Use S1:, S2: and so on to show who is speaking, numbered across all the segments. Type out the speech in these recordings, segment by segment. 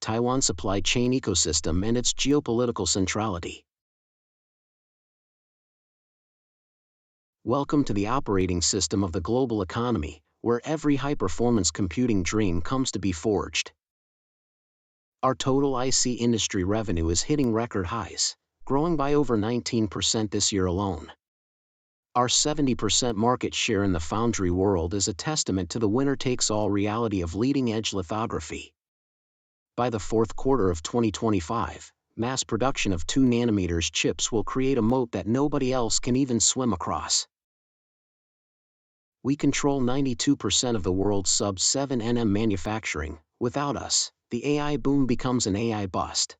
S1: Taiwan's supply chain ecosystem and its geopolitical centrality. Welcome to the operating system of the global economy, where every high-performance computing dream comes to be forged. Our total IC industry revenue is hitting record highs, growing by over 19% this year alone. Our 70% market share in the foundry world is a testament to the winner-takes-all reality of leading-edge lithography. By the fourth quarter of 2025, mass production of 2 nanometers chips will create a moat that nobody else can even swim across. We control 92% of the world's sub-7 nm manufacturing. Without us, the AI boom becomes an AI bust.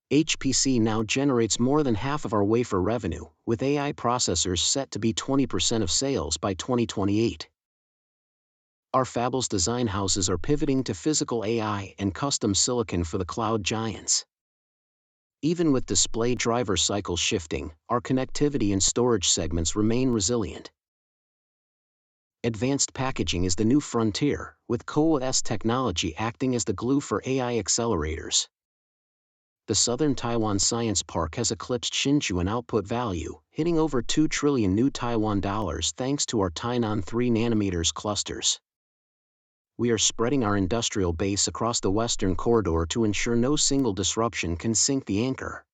S1: HPC now generates more than half of our wafer revenue, with AI processors set to be 20% of sales by 2028. Our fabless design houses are pivoting to physical AI and custom silicon for the cloud giants. Even with display driver cycles shifting, our connectivity and storage segments remain resilient. Advanced packaging is the new frontier, with CoWoS technology acting as the glue for AI accelerators. The Southern Taiwan Science Park has eclipsed Hsinchu in output value, hitting over 2 trillion new Taiwan dollars thanks to our Tainan 3 nanometers clusters. We are spreading our industrial base across the Western Corridor to ensure no single disruption can sink the anchor.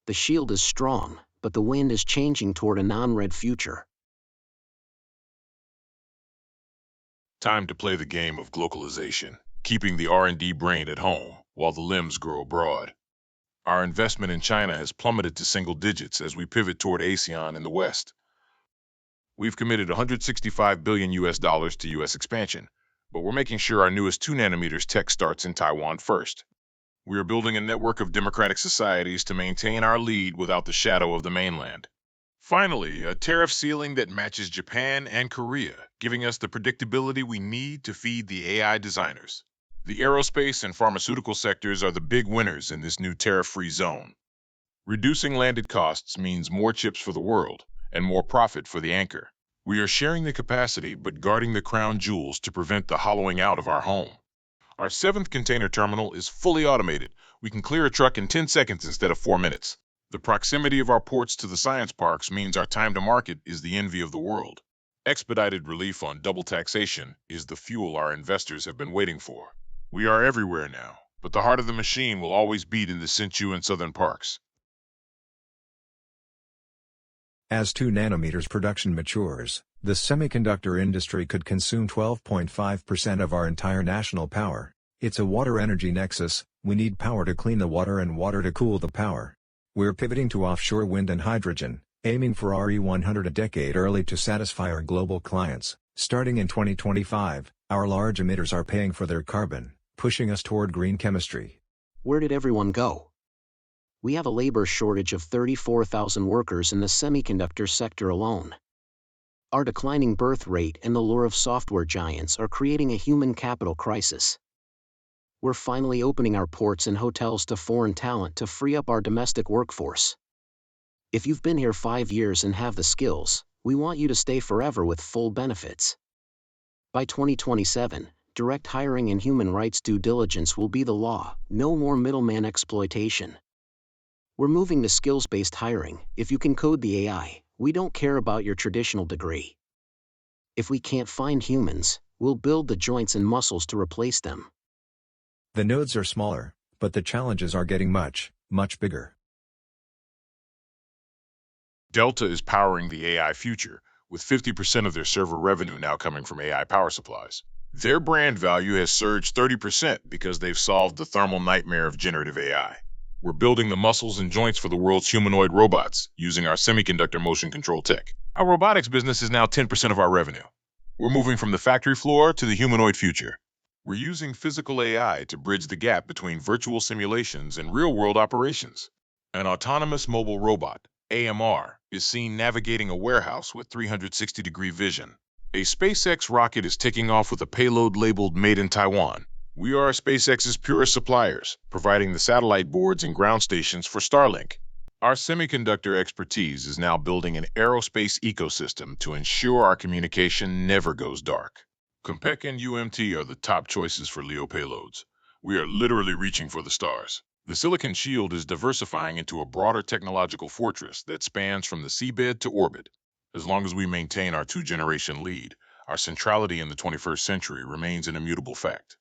S1: The shield is strong, but the wind is changing toward a non-red future.
S2: Time to play the game of glocalization, keeping the R&D brain at home while the limbs grow abroad. Our investment in China has plummeted to single digits as we pivot toward ASEAN in the West. We've committed $165 billion to U.S. expansion, but we're making sure our newest 2 nanometers tech starts in Taiwan first. We are building a network of democratic societies to maintain our lead without the shadow of the mainland. Finally, a tariff ceiling that matches Japan and Korea, giving us the predictability we need to feed the AI designers. The aerospace and pharmaceutical sectors are the big winners in this new tariff-free zone. Reducing landed costs means more chips for the world and more profit for the anchor. We are sharing the capacity but guarding the crown jewels to prevent the hollowing out of our home. Our 7th container terminal is fully automated. We can clear a truck in 10 seconds instead of 4 minutes. The proximity of our ports to the science parks means our time to market is the envy of the world. Expedited relief on double taxation is the fuel our investors have been waiting for. We are everywhere now, but the heart of the machine will always beat in the Hsinchu and southern parks.
S3: As 2 nanometers production matures, the semiconductor industry could consume 12.5% of our entire national power. It's a water-energy nexus. We need power to clean the water and water to cool the power. We're pivoting to offshore wind and hydrogen, aiming for RE100 a decade early to satisfy our global clients. Starting in 2025, our large emitters are paying for their carbon, pushing us toward green chemistry.
S1: Where did everyone go? We have a labor shortage of 34,000 workers in the semiconductor sector alone. Our declining birth rate and the lure of software giants are creating a human capital crisis. We're finally opening our ports and hotels to foreign talent to free up our domestic workforce. If you've been here 5 years and have the skills, we want you to stay forever with full benefits. By 2027, direct hiring and human rights due diligence will be the law, no more middleman exploitation. We're moving to skills-based hiring. If you can code the AI, we don't care about your traditional degree. If we can't find humans, we'll build the joints and muscles to replace them.
S3: The nodes are smaller, but the challenges are getting much, much bigger.
S2: Delta is powering the AI future, with 50% of their server revenue now coming from AI power supplies. Their brand value has surged 30% because they've solved the thermal nightmare of generative AI. We're building the muscles and joints for the world's humanoid robots using our semiconductor motion control tech. Our robotics business is now 10% of our revenue. We're moving from the factory floor to the humanoid future. We're using physical AI to bridge the gap between virtual simulations and real-world operations. An autonomous mobile robot, AMR, is seen navigating a warehouse with 360-degree vision. A SpaceX rocket is taking off with a payload labeled Made in Taiwan. We are SpaceX's purest suppliers, providing the satellite boards and ground stations for Starlink. Our semiconductor expertise is now building an aerospace ecosystem to ensure our communication never goes dark. Compec and UMT are the top choices for LEO payloads, We are literally reaching for the stars. The silicon shield is diversifying into a broader technological fortress that spans from the seabed to orbit. As long as we maintain our two-generation lead, our centrality in the 21st century remains an immutable fact.